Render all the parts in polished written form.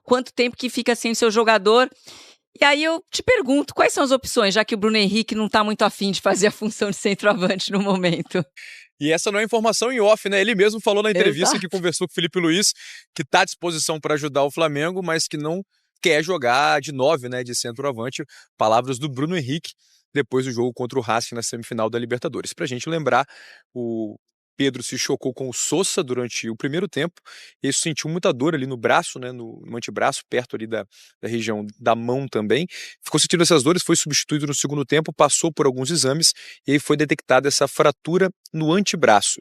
quanto tempo que fica sem o seu jogador. E aí eu te pergunto, quais são as opções, já que o Bruno Henrique não está muito afim de fazer a função de centroavante no momento? E essa não é informação em off, né? Ele mesmo falou na entrevista Exato. que conversou com o Felipe Luiz, que está à disposição para ajudar o Flamengo, mas que não quer jogar de 9, né, de centroavante. Palavras do Bruno Henrique depois do jogo contra o Racing na semifinal da Libertadores. Para a gente lembrar, o Pedro se chocou com o Sosa durante o primeiro tempo. Ele sentiu muita dor ali no braço, né, no antebraço, perto ali da região da mão também. Ficou sentindo essas dores, foi substituído no segundo tempo, passou por alguns exames e aí foi detectada essa fratura no antebraço.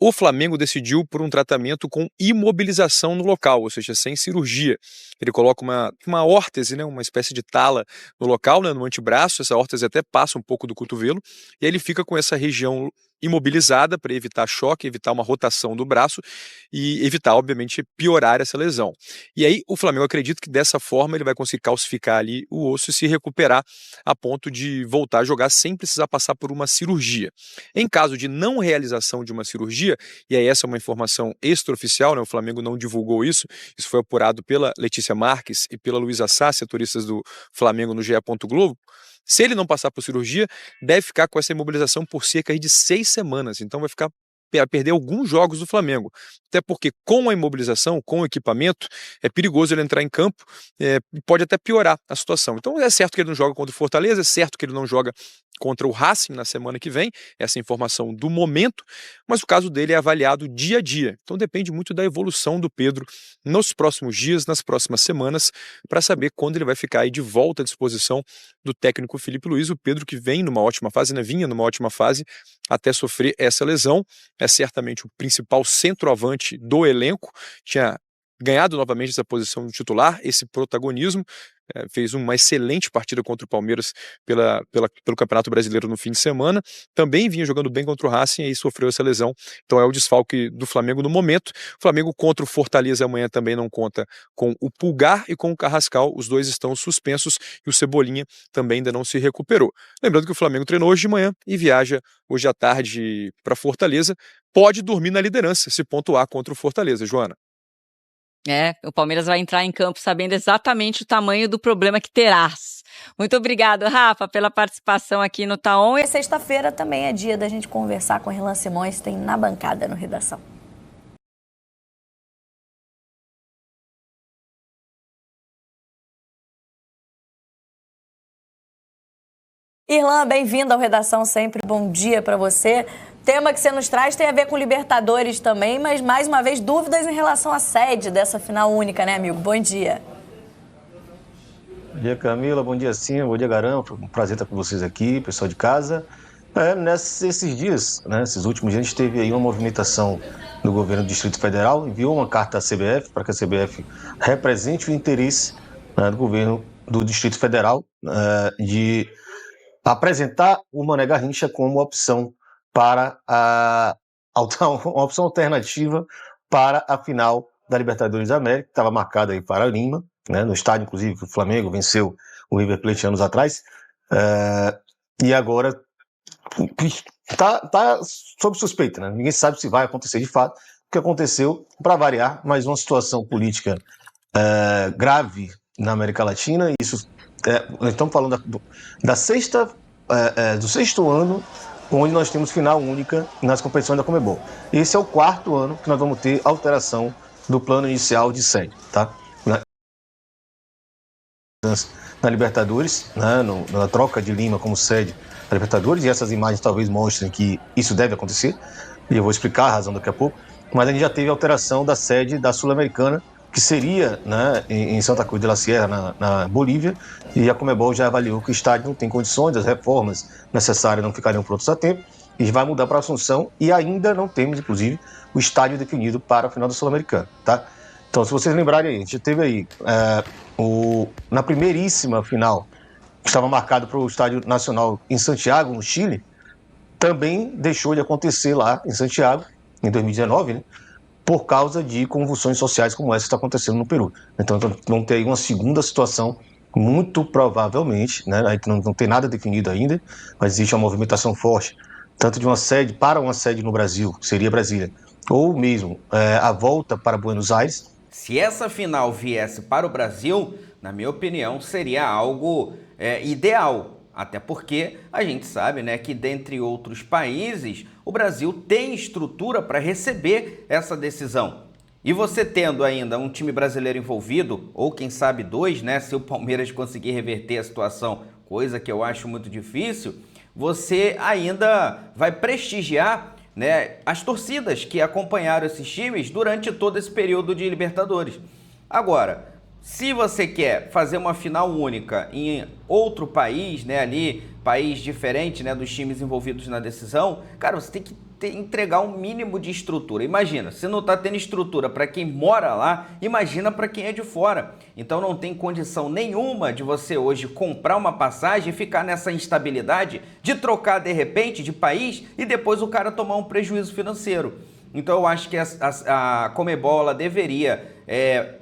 O Flamengo decidiu por um tratamento com imobilização no local, ou seja, sem cirurgia. Ele coloca uma órtese, né, uma espécie de tala no local, né, no antebraço. Essa órtese até passa um pouco do cotovelo, e aí ele fica com essa região imobilizada para evitar choque, evitar uma rotação do braço e evitar, obviamente, piorar essa lesão. E aí o Flamengo acredita que dessa forma ele vai conseguir calcificar ali o osso e se recuperar a ponto de voltar a jogar sem precisar passar por uma cirurgia. Em caso de não realização de uma cirurgia, e aí essa é uma informação extraoficial, né, o Flamengo não divulgou isso foi apurado pela Letícia Marques e pela Luísa Sá, setoristas do Flamengo no GE. Globo. Se ele não passar por cirurgia, deve ficar com essa imobilização por cerca de 6 semanas, então vai ficar a perder alguns jogos do Flamengo, até porque com a imobilização, com o equipamento, é perigoso ele entrar em campo, pode até piorar a situação. Então é certo que ele não joga contra o Fortaleza, é certo que ele não joga contra o Racing na semana que vem, essa informação do momento, mas o caso dele é avaliado dia a dia, então depende muito da evolução do Pedro nos próximos dias, nas próximas semanas, para saber quando ele vai ficar aí de volta à disposição do técnico Felipe Luiz. O Pedro que vem numa ótima fase, né, vinha numa ótima fase até sofrer essa lesão, é certamente o principal centroavante do elenco, tinha ganhado novamente essa posição de titular, esse protagonismo, fez uma excelente partida contra o Palmeiras pelo Campeonato Brasileiro no fim de semana, também vinha jogando bem contra o Racing e aí sofreu essa lesão, então é o desfalque do Flamengo no momento. O Flamengo contra o Fortaleza amanhã também não conta com o Pulgar e com o Carrascal, os dois estão suspensos e o Cebolinha também ainda não se recuperou. Lembrando que o Flamengo treinou hoje de manhã e viaja hoje à tarde para Fortaleza, pode dormir na liderança se pontuar contra o Fortaleza, Joana. O Palmeiras vai entrar em campo sabendo exatamente o tamanho do problema que terás. Muito obrigado, Rafa, pela participação aqui no Tá On. E sexta-feira também é dia da gente conversar com a Irlan Simões, tem na bancada no Redação. Irlan, bem-vinda ao Redação sempre, bom dia para você. Tema que você nos traz tem a ver com Libertadores também, mas mais uma vez dúvidas em relação à sede dessa final única, né, amigo? Bom dia. Bom dia, Camila, bom dia, Sim, bom dia, Garão, foi um prazer estar com vocês aqui, pessoal de casa. Nesses dias, né, esses últimos dias, a gente teve aí uma movimentação do governo do Distrito Federal, enviou uma carta à CBF para que a CBF represente o interesse, né, do governo do Distrito Federal de apresentar o Mané Garrincha como opção para uma opção alternativa para a final da Libertadores da América, que estava marcada aí para Lima, né, no estádio, inclusive, que o Flamengo venceu o River Plate anos atrás, e agora está sob suspeita, né? Ninguém sabe se vai acontecer de fato. O que aconteceu, para variar, mais uma situação política grave na América Latina. Isso, nós estamos falando do sexto ano onde nós temos final única nas competições da Conmebol. Esse é o 4º ano que nós vamos ter alteração do plano inicial de sede, tá? Na Libertadores, né, na troca de Lima como sede da Libertadores, e essas imagens talvez mostrem que isso deve acontecer, e eu vou explicar a razão daqui a pouco, mas a gente já teve alteração da sede da Sul-Americana, que seria, né, em Santa Cruz de la Sierra, na Bolívia, e a Conmebol já avaliou que o estádio não tem condições, as reformas necessárias não ficariam prontas a tempo, e vai mudar para Assunção, e ainda não temos, inclusive, o estádio definido para a final da Sul-Americana, tá? Então, se vocês lembrarem aí, a gente teve aí, na primeiríssima final, que estava marcado para o Estádio Nacional em Santiago, no Chile, também deixou de acontecer lá em Santiago, em 2019, né? Por causa de convulsões sociais como essa que está acontecendo no Peru. Então, vamos ter aí uma segunda situação, muito provavelmente, né? A gente não tem nada definido ainda, mas existe uma movimentação forte, tanto de uma sede para uma sede no Brasil, que seria Brasília, ou mesmo a volta para Buenos Aires, Se essa final viesse para o Brasil, na minha opinião, seria algo ideal. Até porque a gente sabe, né, que dentre outros países, o Brasil tem estrutura para receber essa decisão. E você tendo ainda um time brasileiro envolvido, ou quem sabe dois, né, se o Palmeiras conseguir reverter a situação, coisa que eu acho muito difícil, você ainda vai prestigiar, né, as torcidas que acompanharam esses times durante todo esse período de Libertadores. Agora, se você quer fazer uma final única em outro país, né, ali, país diferente, né, dos times envolvidos na decisão, cara, você tem que entregar um mínimo de estrutura. Imagina, se não está tendo estrutura para quem mora lá, imagina para quem é de fora. Então não tem condição nenhuma de você hoje comprar uma passagem e ficar nessa instabilidade de trocar de repente de país e depois o cara tomar um prejuízo financeiro. Então eu acho que a Conmebol ela deveria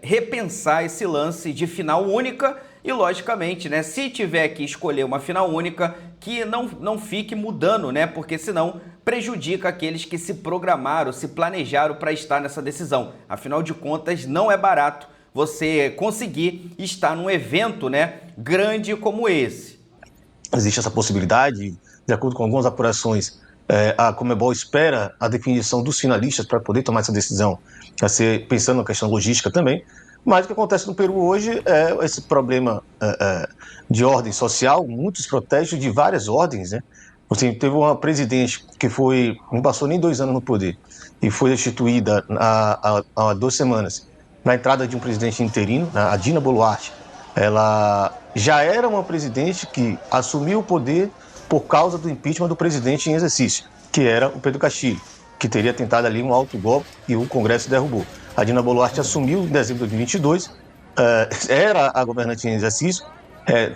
repensar esse lance de final única e, logicamente, né, se tiver que escolher uma final única, que não fique mudando, né, porque senão prejudica aqueles que se programaram, se planejaram para estar nessa decisão. Afinal de contas, não é barato você conseguir estar num evento, né, grande como esse. Existe essa possibilidade, de acordo com algumas apurações, a Conmebol espera a definição dos finalistas para poder tomar essa decisão, pensando na questão logística também. Mas o que acontece no Peru hoje é esse problema de ordem social, muitos protestos de várias ordens, né? Assim, teve uma presidente que não passou nem 2 anos no poder e foi destituída há 2 semanas, na entrada de um presidente interino, a Dina Boluarte. Ela já era uma presidente que assumiu o poder por causa do impeachment do presidente em exercício, que era o Pedro Castillo, que teria tentado ali um autogolpe e o Congresso derrubou. A Dina Boluarte assumiu em dezembro de 2022, era a governante em exercício.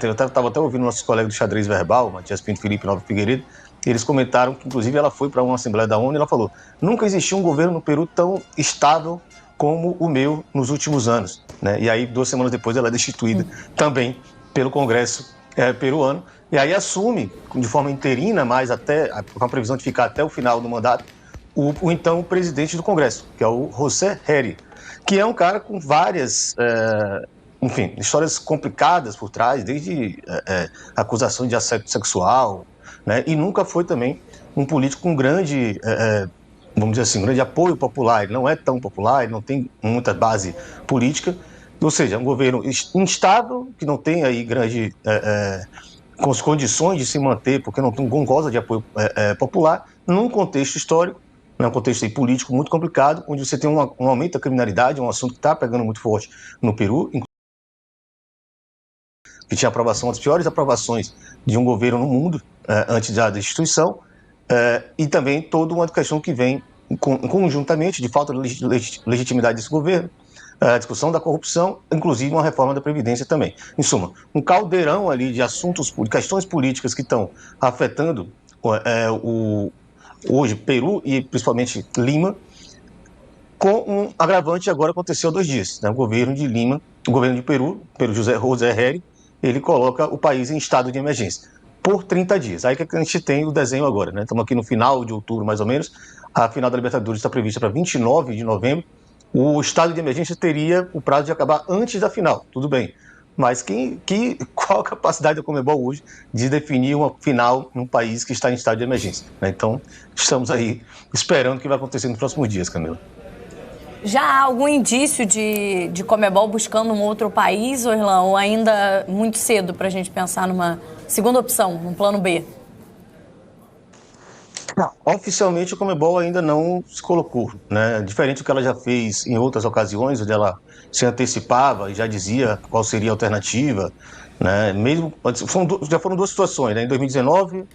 Eu estava até ouvindo nossos colegas do xadrez verbal, Matias Pinto, Felipe Nova Figueiredo, e eles comentaram que, inclusive, ela foi para uma Assembleia da ONU e ela falou: nunca existiu um governo no Peru tão estável como o meu nos últimos anos. Né? E aí, 2 semanas depois, ela é destituída também pelo Congresso peruano, e aí assume, de forma interina, mas com a previsão de ficar até o final do mandato, o então presidente do Congresso, que é o José Heri, que é um cara com várias histórias complicadas por trás, desde acusação de assédio sexual, né? E nunca foi também um político com grande, vamos dizer assim, grande apoio popular. Ele não é tão popular, ele não tem muita base política, ou seja, é um governo instável, que não tem aí grande com as condições de se manter, porque não goza de apoio popular, num contexto histórico, num contexto político muito complicado, onde você tem um aumento da criminalidade, um assunto que está pegando muito forte no Peru, que tinha aprovação, as piores aprovações de um governo no mundo antes da destituição, e também toda uma questão que vem conjuntamente de falta de legitimidade desse governo, a discussão da corrupção, inclusive uma reforma da Previdência também. Em suma, um caldeirão ali de assuntos, de questões políticas que estão afetando hoje Peru e principalmente Lima, com um agravante agora aconteceu há 2 dias. Né? O governo de Lima, o governo de Peru, José Heri, ele coloca o país em estado de emergência por 30 dias. Aí que a gente tem o desenho agora, né? Estamos aqui no final de outubro, mais ou menos. A final da Libertadores está prevista para 29 de novembro. O estado de emergência teria o prazo de acabar antes da final, tudo bem. Mas qual a capacidade da Conmebol hoje de definir uma final num país que está em estado de emergência? Né? Então, estamos aí esperando o que vai acontecer nos próximos dias, Camila. Já há algum indício de Conmebol buscando um outro país, Orlan, ou ainda muito cedo para a gente pensar numa segunda opção, num plano B? Não, oficialmente a Conmebol ainda não se colocou, né? Diferente do que ela já fez em outras ocasiões, onde ela se antecipava e já dizia qual seria a alternativa, né? Já foram 2 situações, né? Em 2019,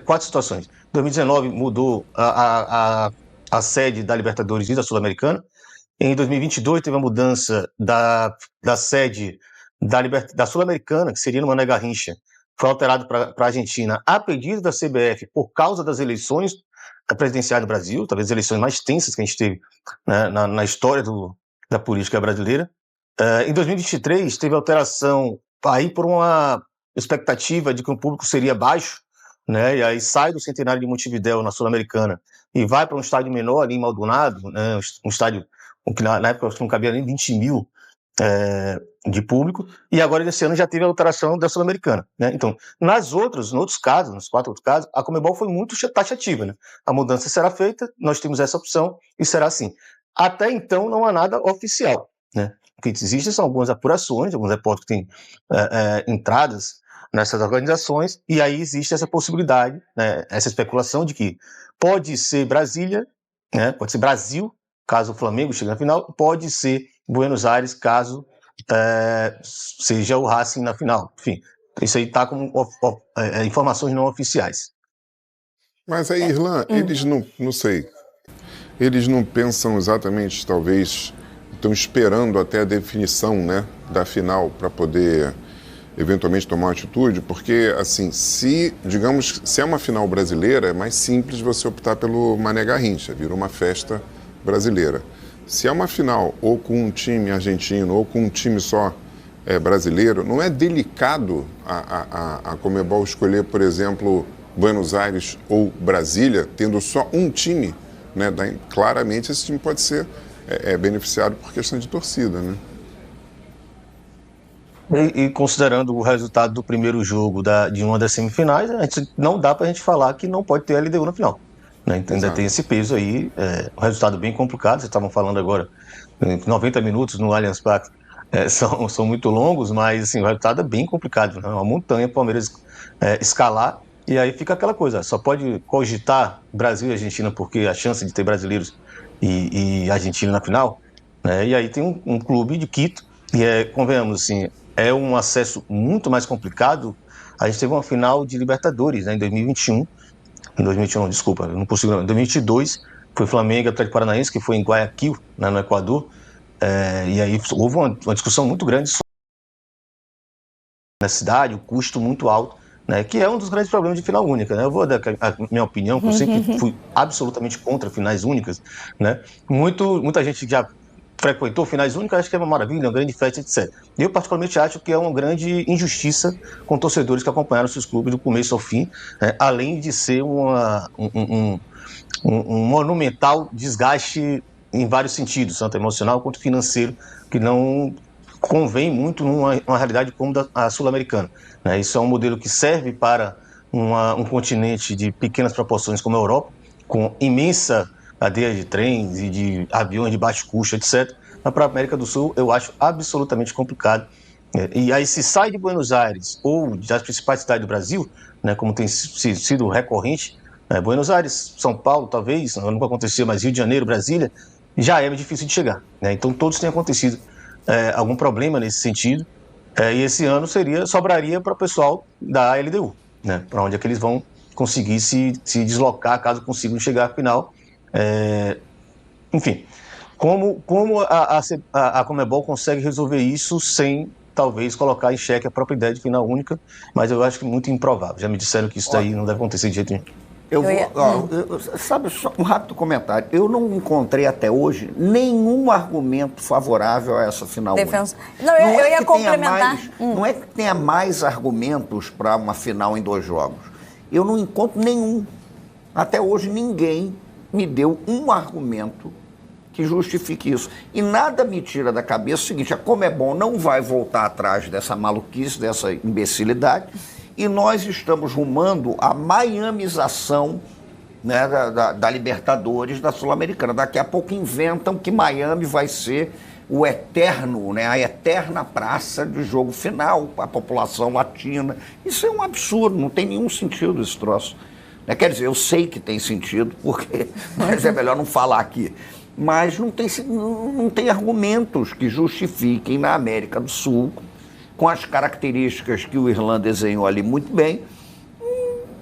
4 situações. Em 2019 mudou a sede da Libertadores e da Sul-Americana. Em 2022 teve a mudança da sede da Sul-Americana, que seria no Mané Garrincha, foi alterado para a Argentina a pedido da CBF por causa das eleições presidenciais no Brasil, talvez as eleições mais tensas que a gente teve, né, na história da política brasileira. Em 2023 teve alteração aí por uma expectativa de que o público seria baixo, né, e aí sai do Centenário de Montevidéu na Sul-Americana e vai para um estádio menor ali em Maldonado, né, um estádio o que na época não cabia nem 20 mil de público, e agora esse ano já teve a alteração da Sul-Americana, né? Então, nos outros casos, nos 4 outros casos, a Conmebol foi muito taxativa, né? A mudança será feita, nós temos essa opção e será assim. Até então não há nada oficial, né? O que existe são algumas apurações, alguns repórteres que têm entradas nessas organizações, e aí existe essa possibilidade, né? Essa especulação de que pode ser Brasília, né? Pode ser Brasil, caso o Flamengo chegue na final, pode ser Buenos Aires, caso seja o Racing na final. Enfim, isso aí está como informações não oficiais. Mas aí, Irlan, eles não sei, eles não pensam exatamente, talvez, estão esperando até a definição, né, da final para poder eventualmente tomar uma atitude, porque, assim, se é uma final brasileira, é mais simples você optar pelo Mané Garrincha, vira uma festa brasileira. Se é uma final ou com um time argentino ou com um time só brasileiro, não é delicado a Conmebol escolher, por exemplo, Buenos Aires ou Brasília, tendo só um time, né? Claramente esse time pode ser beneficiado por questão de torcida, né? E considerando o resultado do primeiro jogo de uma das semifinais, não dá para a gente falar que não pode ter LDU na final. Né? Então, ainda tem esse peso aí, um resultado bem complicado. Vocês estavam falando agora, 90 minutos no Allianz Parque são muito longos, mas assim, o resultado é bem complicado. Né? É uma montanha para o Palmeiras escalar, e aí fica aquela coisa, só pode cogitar Brasil e Argentina porque a chance de ter brasileiros e Argentina na final, né? E aí tem um clube de Quito, e convenhamos assim, é um acesso muito mais complicado. A gente teve uma final de Libertadores, né, em 2021, desculpa, eu não consigo não. Em 2022 foi Flamengo e Atlético Paranaense, que foi em Guayaquil, né, no Equador, e aí houve uma discussão muito grande sobre a cidade, o custo muito alto, né, que é um dos grandes problemas de final única, né? Eu vou dar a minha opinião, que eu sempre fui absolutamente contra finais únicas, né? Muita gente já frequentou finais únicas, acho que é uma maravilha, uma grande festa, etc. Eu, particularmente, acho que é uma grande injustiça com torcedores que acompanharam seus clubes do começo ao fim, além de ser um monumental desgaste em vários sentidos, tanto emocional quanto financeiro, que não convém muito numa realidade como a sul-americana. Né? Isso é um modelo que serve para um continente de pequenas proporções como a Europa, com imensa cadeia de trens e de aviões de baixo custo, etc. Mas para a América do Sul eu acho absolutamente complicado. E aí se sai de Buenos Aires ou das principais cidades do Brasil, né, como tem sido recorrente, Buenos Aires, São Paulo talvez, nunca acontecia, mas Rio de Janeiro, Brasília, já é difícil de chegar. Né? Então todos têm acontecido algum problema nesse sentido, e esse ano sobraria para o pessoal da LDU, né? Para onde é que eles vão conseguir se deslocar caso consigam chegar à final. Enfim, como a Conmebol consegue resolver isso sem, talvez, colocar em xeque a própria ideia de final única, mas eu acho que muito improvável. Já me disseram que isso daí não deve acontecer de jeito nenhum. Sabe, só um rápido comentário. Eu não encontrei até hoje nenhum argumento favorável a essa final única. Não, eu ia complementar. Não é que tenha mais argumentos para uma final em 2 jogos. Eu não encontro nenhum. Até hoje ninguém me deu um argumento que justifique isso. E nada me tira da cabeça o seguinte: a Conmebol não vai voltar atrás dessa maluquice, dessa imbecilidade, e nós estamos rumando à miamização, né, da Libertadores, da Sul-Americana. Daqui a pouco inventam que Miami vai ser o eterno, né, a eterna praça de jogo final, a população latina. Isso é um absurdo, não tem nenhum sentido esse troço. Quer dizer, eu sei que tem sentido, mas é melhor não falar aqui. Mas não tem argumentos que justifiquem na América do Sul, com as características que o Irlan desenhou ali muito bem,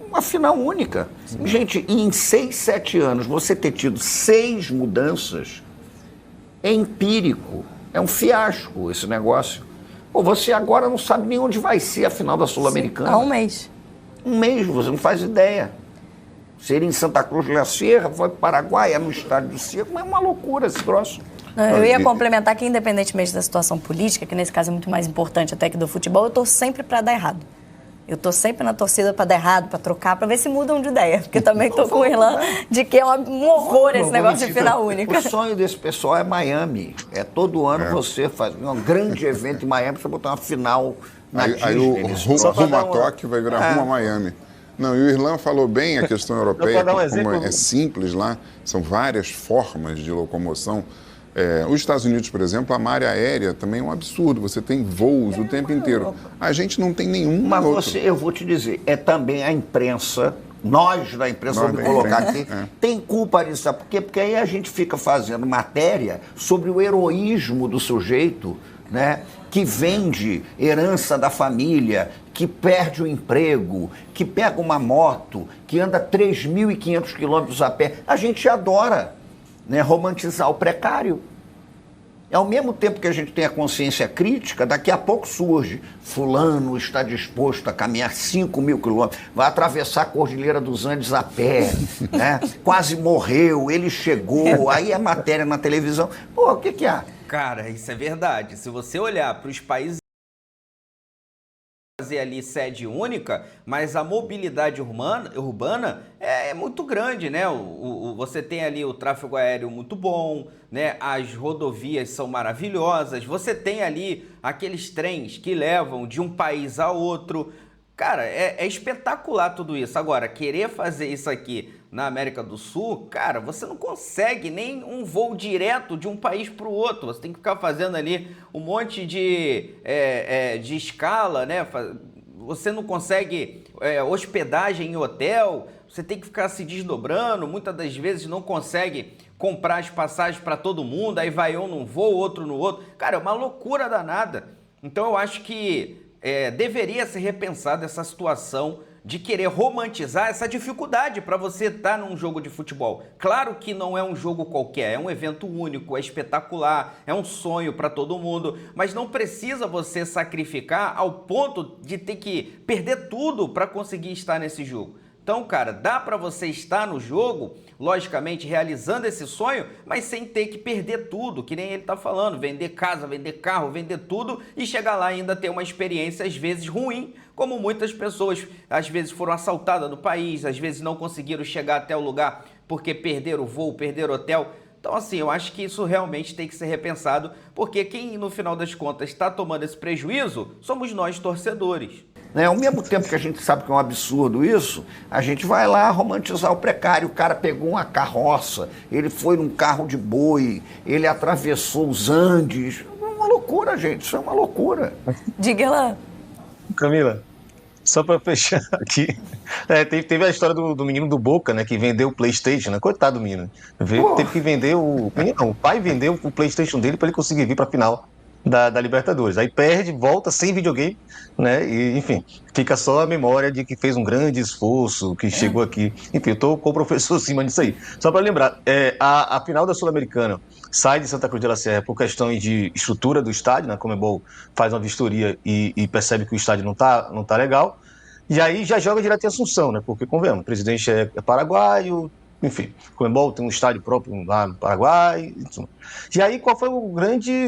uma final única. Sim. Gente, em 6, 7 anos, você ter tido 6 mudanças é empírico, é um fiasco esse negócio. Pô, você agora não sabe nem onde vai ser a final da Sul-Americana. Há um mês. Um mês, você não faz ideia. Seria em Santa Cruz de la Sierra, foi para o Paraguai, é no estádio do Circo, mas é uma loucura esse troço. Eu ia complementar que, independentemente da situação política, que nesse caso é muito mais importante até que do futebol, eu estou sempre para dar errado. Eu tô sempre na torcida para dar errado, para trocar, para ver se mudam de ideia. Porque também tô com o Irlan de que é um horror esse negócio de final única. O sonho desse pessoal é Miami. Todo ano você faz um grande evento em Miami, você botar uma final na Disney. Aí o rumo a Tóquio vai virar rumo a Miami. Não, e o Irlan falou bem a questão europeia, como é simples lá, são várias formas de locomoção. Os Estados Unidos, por exemplo, a malha aérea também é um absurdo. Você tem voos o tempo inteiro. A gente não tem nenhum. Mas eu vou te dizer, é também a imprensa, nós da imprensa, vamos colocar aqui, tem culpa nisso, sabe por quê? Porque aí a gente fica fazendo matéria sobre o heroísmo do sujeito, né? Que vende herança da família, que perde o emprego, que pega uma moto, que anda 3.500 quilômetros a pé. A gente adora, né, romantizar o precário. Ao mesmo tempo que a gente tem a consciência crítica, daqui a pouco surge, fulano está disposto a caminhar 5.000 quilômetros, vai atravessar a Cordilheira dos Andes a pé, né? Quase morreu, ele chegou, aí é matéria na televisão. Pô, o que há? Cara, isso é verdade. Se você olhar para os países fazer ali sede única, mas a mobilidade urbana é muito grande, né? Você tem ali o tráfego aéreo muito bom, né? As rodovias são maravilhosas, você tem ali aqueles trens que levam de um país a outro. Cara, é espetacular tudo isso. Agora, querer fazer isso aqui na América do Sul, cara, você não consegue nem um voo direto de um país para o outro. Você tem que ficar fazendo ali um monte de escala, né? Você não consegue hospedagem em hotel, você tem que ficar se desdobrando, muitas das vezes não consegue comprar as passagens para todo mundo, aí vai um num voo, outro no outro. Cara, é uma loucura danada. Então eu acho que deveria ser repensada essa situação de querer romantizar essa dificuldade para você estar num jogo de futebol. Claro que não é um jogo qualquer, é um evento único, é espetacular, é um sonho para todo mundo, mas não precisa você sacrificar ao ponto de ter que perder tudo para conseguir estar nesse jogo. Então, cara, dá para você estar no jogo, logicamente, realizando esse sonho, mas sem ter que perder tudo, que nem ele tá falando, vender casa, vender carro, vender tudo e chegar lá e ainda ter uma experiência, às vezes, ruim, como muitas pessoas, às vezes, foram assaltadas no país, às vezes não conseguiram chegar até o lugar porque perderam o voo, perderam o hotel. Então, assim, eu acho que isso realmente tem que ser repensado, porque quem, no final das contas, está tomando esse prejuízo somos nós, torcedores. Ao mesmo tempo que a gente sabe que é um absurdo isso, a gente vai lá romantizar o precário. O cara pegou uma carroça, ele foi num carro de boi, ele atravessou os Andes. É uma loucura, gente, isso é uma loucura. Diga lá. Camila, só para fechar aqui, teve a história do menino do Boca, né, que vendeu o PlayStation, né? Coitado do menino. Teve que vender o pai vendeu o PlayStation dele para ele conseguir vir para a final da Libertadores. Aí perde, volta sem videogame, né? E, enfim, fica só a memória de que fez um grande esforço, que chegou aqui. Enfim, eu tô com o professor cima disso aí. Só para lembrar, a final da Sul-Americana sai de Santa Cruz de la Serra por questões de estrutura do estádio, né? A Conmebol faz uma vistoria e percebe que o estádio não tá legal. E aí já joga direto em Assunção, né? Porque, convenhamos, o presidente é paraguaio. Enfim, o Conmebol tem um estádio próprio lá no Paraguai. E aí, qual foi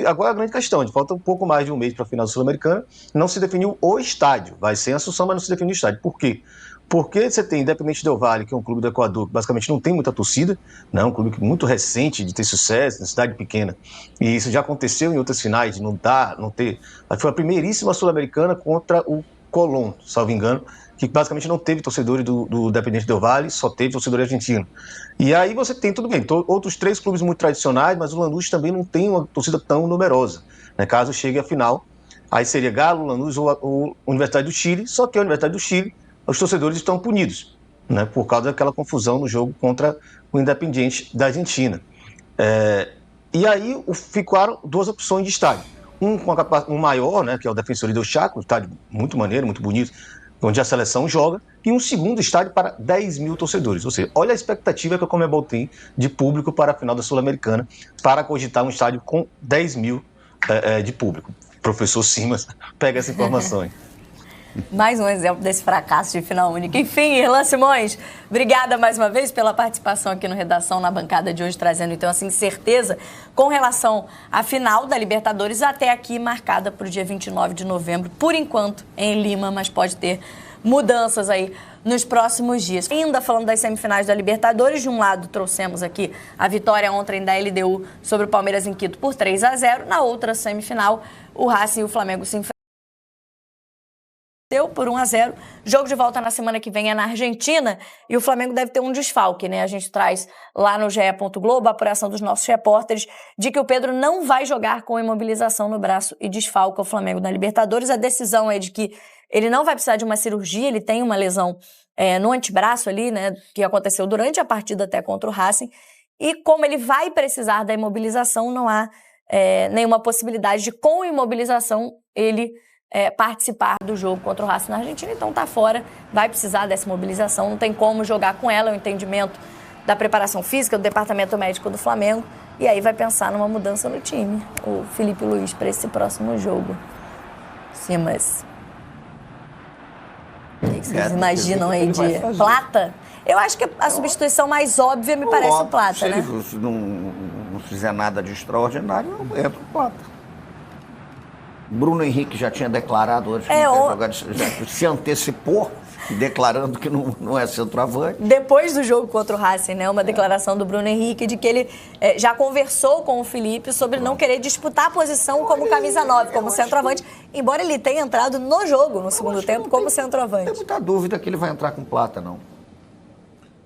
agora a grande questão? Falta um pouco mais de um mês para a final da Sul-Americana, não se definiu o estádio. Vai ser em Assunção, mas não se definiu o estádio. Por quê? Porque você tem Independente Del Valle, que é um clube do Equador, que basicamente não tem muita torcida, né? Um clube muito recente de ter sucesso, na cidade pequena. E isso já aconteceu em outras finais, de não ter. Foi a primeiríssima Sul-Americana contra o Colón, salvo engano, que basicamente não teve torcedores do Independente Del Valle, só teve torcedor argentino. E aí você tem, tudo bem, outros 3 clubes muito tradicionais, mas o Lanús também não tem uma torcida tão numerosa, né? Caso chegue à final, aí seria Galo, Lanús ou Universidade do Chile, só que a Universidade do Chile, os torcedores estão punidos, né? Por causa daquela confusão no jogo contra o Independiente da Argentina. E aí ficaram 2 opções de estádio. Um maior, né, que é o Defensor del Chaco, um estádio muito maneiro, muito bonito, onde a seleção joga, e um segundo estádio para 10.000 torcedores. Ou seja, olha a expectativa que a Conmebol tem de público para a final da Sul-Americana, para cogitar um estádio com 10.000 de público. Professor Simas pega essa informação aí. Mais um exemplo desse fracasso de final única. Enfim, Irlan Simões, obrigada mais uma vez pela participação aqui no Redação, na bancada de hoje, trazendo então assim certeza com relação à final da Libertadores, até aqui marcada para o dia 29 de novembro, por enquanto em Lima, mas pode ter mudanças aí nos próximos dias. Ainda falando das semifinais da Libertadores, de um lado trouxemos aqui a vitória ontem da LDU sobre o Palmeiras em Quito por 3-0, na outra semifinal o Racing e o Flamengo se enfrentaram por 1-0. Jogo de volta na semana que vem é na Argentina e o Flamengo deve ter um desfalque, né? A gente traz lá no GE. Globo a apuração dos nossos repórteres de que o Pedro não vai jogar com imobilização no braço e desfalca o Flamengo na Libertadores. A decisão é de que ele não vai precisar de uma cirurgia, ele tem uma lesão no antebraço ali, né? Que aconteceu durante a partida até contra o Racing. E como ele vai precisar da imobilização, não há nenhuma possibilidade de, com imobilização, ele participar do jogo contra o Racing na Argentina, então tá fora, vai precisar dessa mobilização, não tem como jogar com ela, é o entendimento da preparação física, do departamento médico do Flamengo, e aí vai pensar numa mudança no time, o Felipe Luiz, para esse próximo jogo. Simas. O que vocês imaginam aí de Plata? Eu acho que a substituição mais óbvia me parece o Plata, né? Se não fizer nada de extraordinário, entra o Plata. Bruno Henrique já tinha declarado hoje que já se antecipou, declarando que não é centroavante. Depois do jogo contra o Racing, né, uma declaração do Bruno Henrique de que ele já conversou com o Felipe sobre não querer disputar a posição como camisa 9, como centroavante, embora ele tenha entrado no jogo no segundo tempo como centroavante. Não tem muita dúvida que ele vai entrar com Plata, não.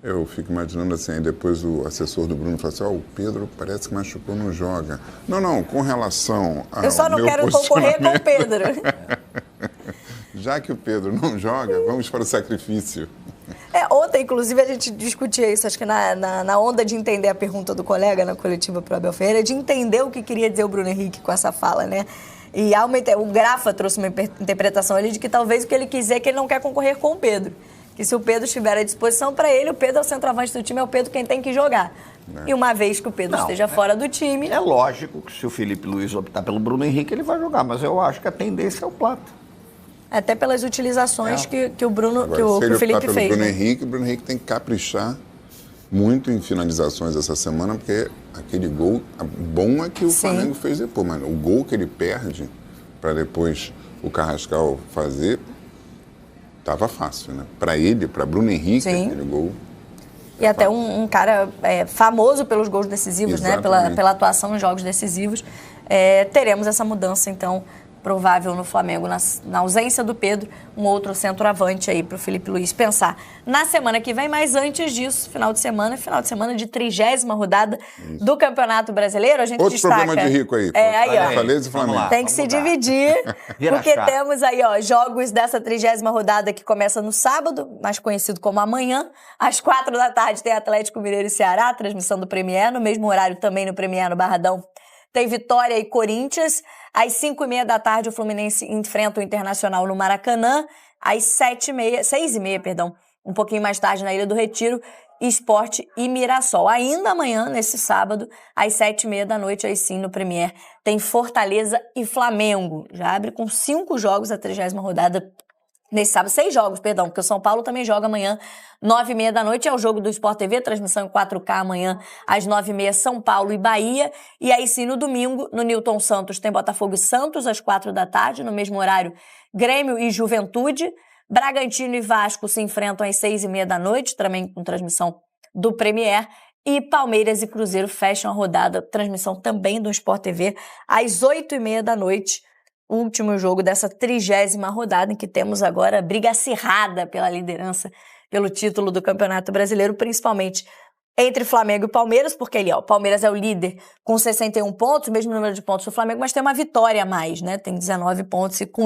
Eu fico imaginando assim, aí depois o assessor do Bruno falou assim, o Pedro parece que machucou, não joga. Não, com relação ao Eu só não quero concorrer com o Pedro. Já que o Pedro não joga, vamos para o sacrifício. Ontem, inclusive, a gente discutia isso, acho que na onda de entender a pergunta do colega na coletiva para o Abel Ferreira, de entender o que queria dizer o Bruno Henrique com essa fala, né? E o Grafa trouxe uma interpretação ali de que talvez o que ele quis dizer é que ele não quer concorrer com o Pedro. Que se o Pedro estiver à disposição para ele, o Pedro é o centroavante do time, é o Pedro quem tem que jogar. E uma vez que o Pedro esteja fora do time... É lógico que se o Felipe Luiz optar pelo Bruno Henrique, ele vai jogar, mas eu acho que a tendência é o Plata. Até pelas utilizações que o Bruno, Agora, que o Felipe fez. Bruno Henrique, o Bruno Henrique tem que caprichar muito em finalizações essa semana, porque aquele gol bom é que o Flamengo fez depois, mas o gol que ele perde para depois o Carrascal fazer... Tava fácil, né? Para ele, para Bruno Henrique, aquele gol. E até um cara famoso pelos gols decisivos, né? Pela atuação em jogos decisivos. Teremos essa mudança, então, provável no Flamengo, na ausência do Pedro, um outro centroavante aí para o Felipe Luiz pensar na semana que vem, mas antes disso, final de semana de 30ª rodada do Campeonato Brasileiro, a gente outro destaca... problema de rico aí. Fortaleza e Flamengo. Tem que se dividir, porque temos aí, jogos dessa 30ª rodada que começa no sábado, mais conhecido como amanhã, às 4h tem Atlético Mineiro e Ceará, transmissão do Premier, no mesmo horário também no Premier, no Barradão, tem Vitória e Corinthians. Às 5h30 o Fluminense enfrenta o Internacional no Maracanã. Às 6h30, um pouquinho mais tarde na Ilha do Retiro, Sport e Mirassol. Ainda amanhã, nesse sábado, às 7h30, aí sim, no Premier, tem Fortaleza e Flamengo. Já abre com 5 jogos a 30ª rodada. Nesse sábado, 6 jogos, porque o São Paulo também joga amanhã, 9h30, é o jogo do Sport TV, transmissão em 4K amanhã, às 9h30, São Paulo e Bahia. E aí sim, no domingo, no Newton Santos, tem Botafogo e Santos, às 4h, no mesmo horário, Grêmio e Juventude. Bragantino e Vasco se enfrentam às 6h30, também com transmissão do Premier. E Palmeiras e Cruzeiro fecham a rodada, transmissão também do Sport TV, às 8h30, o último jogo dessa 30ª rodada, em que temos agora briga acirrada pela liderança, pelo título do Campeonato Brasileiro, principalmente entre Flamengo e Palmeiras, porque ali, o Palmeiras é o líder com 61 pontos, o mesmo número de pontos do Flamengo, mas tem uma vitória a mais, né? Tem 19 pontos e com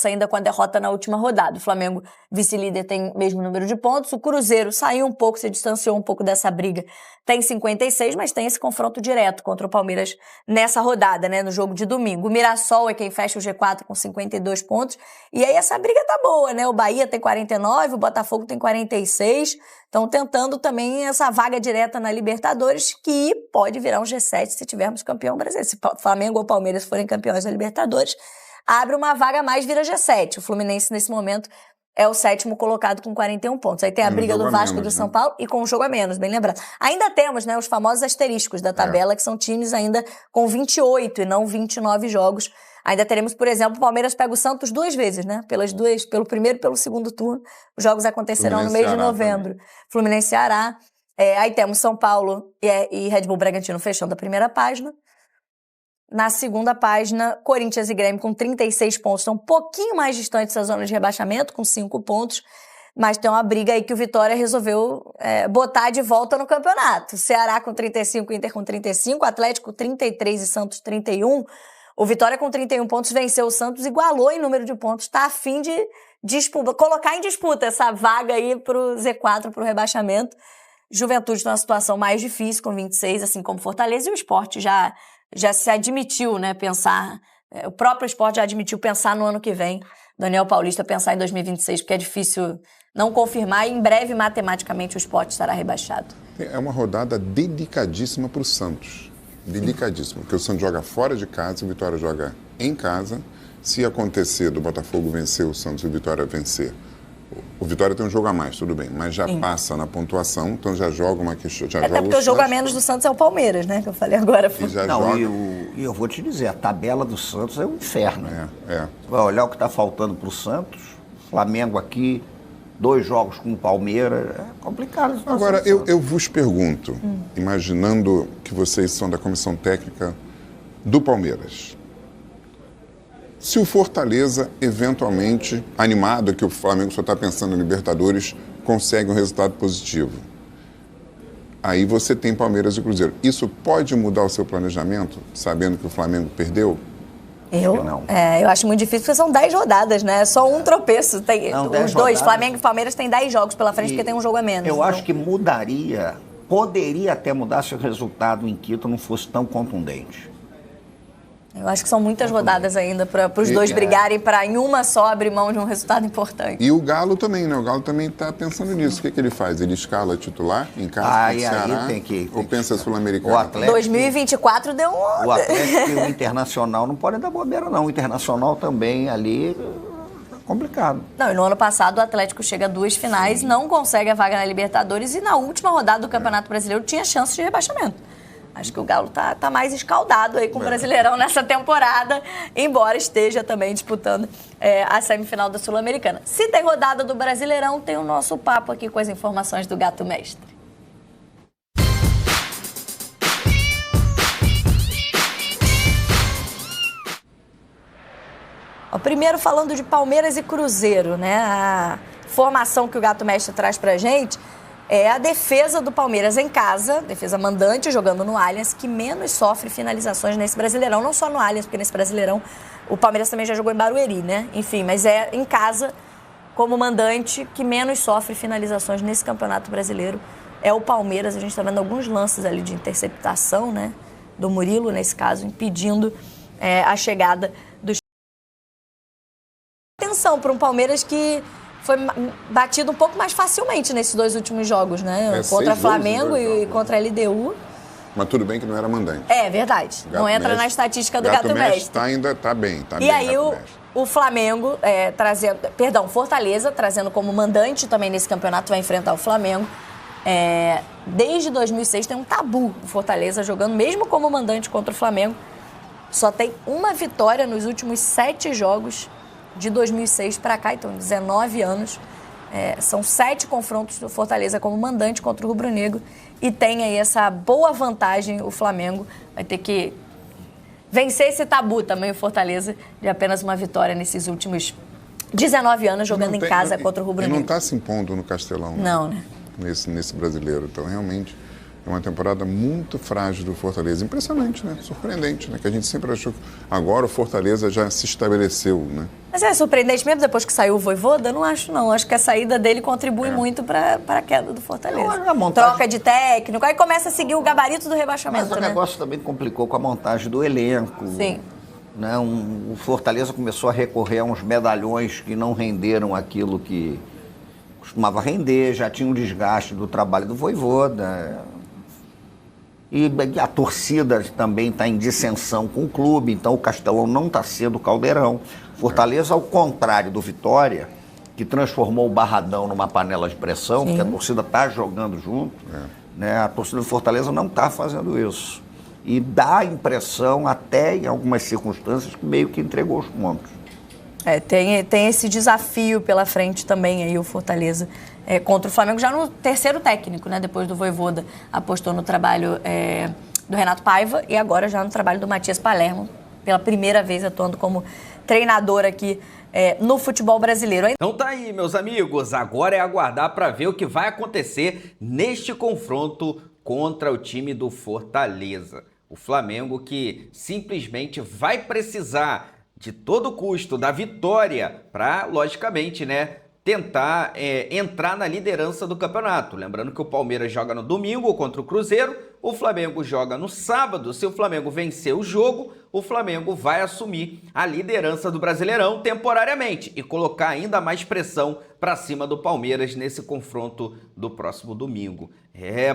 ainda com a derrota na última rodada. O Flamengo, vice-líder, tem o mesmo número de pontos. O Cruzeiro saiu um pouco, se distanciou um pouco dessa briga. Tem 56, mas tem esse confronto direto contra o Palmeiras nessa rodada, né, no jogo de domingo. O Mirassol é quem fecha o G4 com 52 pontos. E aí essa briga tá boa, né? O Bahia tem 49, o Botafogo tem 46. Estão tentando também essa vaga direta na Libertadores, que pode virar um G7 se tivermos campeão brasileiro. Se Flamengo ou Palmeiras forem campeões da Libertadores, abre uma vaga a mais, vira G7. O Fluminense, nesse momento, é o 7º colocado com 41 pontos. Aí tem a briga do Vasco e do São Paulo e com um jogo a menos, bem lembrado. Ainda temos, né, os famosos asteriscos da tabela, que são times ainda com 28 e não 29 jogos. Ainda teremos, por exemplo, o Palmeiras pega o Santos 2 vezes, né? Pelo primeiro e pelo segundo turno. Os jogos acontecerão no mês de novembro. Fluminense e Ceará. Aí temos São Paulo e Red Bull Bragantino fechando a primeira página. Na segunda página, Corinthians e Grêmio com 36 pontos. Estão um pouquinho mais distantes da zona de rebaixamento, com 5 pontos. Mas tem uma briga aí que o Vitória resolveu botar de volta no campeonato. Ceará com 35, Inter com 35, Atlético 33 e Santos 31. O Vitória com 31 pontos venceu o Santos, igualou em número de pontos. Está a fim de colocar em disputa essa vaga aí para o Z4, para o rebaixamento. Juventude está numa situação mais difícil, com 26, assim como Fortaleza. E o Sport já se admitiu, né, pensar... O próprio Sport já admitiu pensar no ano que vem. Daniel Paulista pensar em 2026, porque é difícil não confirmar. E em breve, matematicamente, o Sport estará rebaixado. É uma rodada dedicadíssima para o Santos. Dedicadíssima. Porque o Santos joga fora de casa, o Vitória joga em casa. Se acontecer do Botafogo vencer o Santos e o Vitória vencer, o Vitória tem um jogo a mais, tudo bem, mas já passa na pontuação, então já joga uma questão. Até porque o jogo a menos do Santos é o Palmeiras, né? Que eu falei agora. E eu vou te dizer, a tabela do Santos é um inferno. Você vai olhar o que está faltando para o Santos, Flamengo aqui, 2 jogos com o Palmeiras, é complicado. Agora, eu vos pergunto, imaginando que vocês são da comissão técnica do Palmeiras, se o Fortaleza, eventualmente, animado que o Flamengo só está pensando em Libertadores, consegue um resultado positivo, aí você tem Palmeiras e Cruzeiro. Isso pode mudar o seu planejamento, sabendo que o Flamengo perdeu? Eu acho muito difícil, porque são 10 rodadas, né? Só um tropeço. Tem, os dois, Flamengo e Palmeiras, têm 10 jogos pela frente, porque tem um jogo a menos. Eu acho que poderia até mudar se o resultado em Quito não fosse tão contundente. Eu acho que são muitas rodadas ainda para os dois brigarem para em uma só abrir mão de um resultado importante. E o Galo também, né? O Galo também está pensando nisso. O que ele faz? Ele escala titular em casa contra o Ceará? Ou pensa sul-americano? 2024 deu um... O Atlético e o Internacional não podem dar bobeira, não. O Internacional também ali... complicado. Não, e no ano passado o Atlético chega a 2 finais, não consegue a vaga na Libertadores e na última rodada do Campeonato Brasileiro tinha chance de rebaixamento. Acho que o Galo tá mais escaldado aí com o Brasileirão nessa temporada, embora esteja também disputando a semifinal da Sul-Americana. Se tem rodada do Brasileirão, tem o nosso papo aqui com as informações do Gato Mestre. Primeiro falando de Palmeiras e Cruzeiro, né? A formação que o Gato Mestre traz pra gente é a defesa do Palmeiras em casa, defesa mandante, jogando no Allianz, que menos sofre finalizações nesse Brasileirão. Não só no Allianz, porque nesse Brasileirão o Palmeiras também já jogou em Barueri, né? Enfim, mas é em casa, como mandante, que menos sofre finalizações nesse Campeonato Brasileiro. É o Palmeiras, a gente está vendo alguns lances ali de interceptação, né? Do Murilo, nesse caso, impedindo a chegada dos... Atenção para um Palmeiras que foi batido um pouco mais facilmente nesses 2 últimos jogos, né? Contra Flamengo e contra a LDU. Mas tudo bem que não era mandante. É verdade. Não entra na estatística do Gato Mestre. Ainda tá bem. E aí o Flamengo Fortaleza trazendo como mandante também nesse campeonato, vai enfrentar o Flamengo. Desde 2006 tem um tabu o Fortaleza jogando, mesmo como mandante contra o Flamengo. Só tem uma vitória nos últimos 7 jogos de 2006 para cá, então 19 anos. São 7 confrontos do Fortaleza como mandante contra o Rubro Negro e tem aí essa boa vantagem. O Flamengo vai ter que vencer esse tabu também, o Fortaleza, de apenas uma vitória nesses últimos 19 anos jogando em casa contra o Rubro Negro. E não está se impondo no Castelão. Não, né? Nesse brasileiro. Então, realmente, é uma temporada muito frágil do Fortaleza. Impressionante, né? Surpreendente, né? Que a gente sempre achou que agora o Fortaleza já se estabeleceu, né? Mas é surpreendente mesmo depois que saiu o Vojvoda? Não acho, não. Acho que a saída dele contribui muito para a queda do Fortaleza. Troca de técnico, aí começa a seguir o gabarito do rebaixamento, Mas o negócio também complicou com a montagem do elenco. Sim. Né? O Fortaleza começou a recorrer a uns medalhões que não renderam aquilo que costumava render, já tinha um desgaste do trabalho do Vojvoda. E a torcida também está em dissensão com o clube, então o Castelão não está sendo Caldeirão. Fortaleza, ao contrário do Vitória, que transformou o Barradão numa panela de pressão, porque a torcida está jogando junto, né? A torcida do Fortaleza não está fazendo isso. E dá a impressão, até em algumas circunstâncias, que meio que entregou os pontos. Tem esse desafio pela frente também aí o Fortaleza contra o Flamengo, já no terceiro técnico, né? Depois do Vojvoda apostou no trabalho do Renato Paiva e agora já no trabalho do Matias Palermo, pela primeira vez atuando como treinador aqui no futebol brasileiro. Então tá aí, meus amigos, agora é aguardar para ver o que vai acontecer neste confronto contra o time do Fortaleza. O Flamengo que simplesmente vai precisar de todo custo da vitória para, logicamente, né, tentar entrar na liderança do campeonato. Lembrando que o Palmeiras joga no domingo contra o Cruzeiro, o Flamengo joga no sábado. Se o Flamengo vencer o jogo, o Flamengo vai assumir a liderança do Brasileirão temporariamente e colocar ainda mais pressão para cima do Palmeiras nesse confronto do próximo domingo.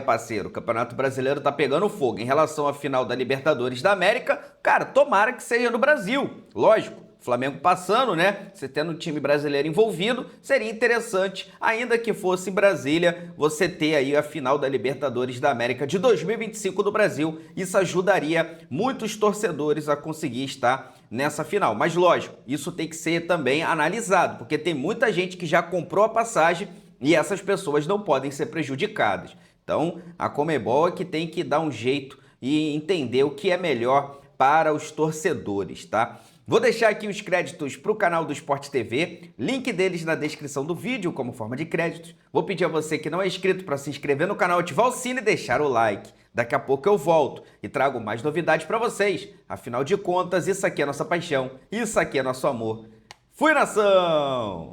Parceiro, o Campeonato Brasileiro tá pegando fogo. Em relação à final da Libertadores da América, cara, tomara que seja no Brasil. Lógico, Flamengo passando, né? Você tendo um time brasileiro envolvido, seria interessante, ainda que fosse em Brasília, você ter aí a final da Libertadores da América de 2025 do Brasil. Isso ajudaria muitos torcedores a conseguir estar nessa final. Mas lógico, isso tem que ser também analisado, porque tem muita gente que já comprou a passagem e essas pessoas não podem ser prejudicadas. Então, a Conmebol é que tem que dar um jeito e entender o que é melhor para os torcedores, tá? Vou deixar aqui os créditos para o canal do Sport TV, link deles na descrição do vídeo como forma de créditos. Vou pedir a você que não é inscrito para se inscrever no canal, ativar o sino e deixar o like. Daqui a pouco eu volto e trago mais novidades para vocês. Afinal de contas, isso aqui é nossa paixão, isso aqui é nosso amor. Fui, nação!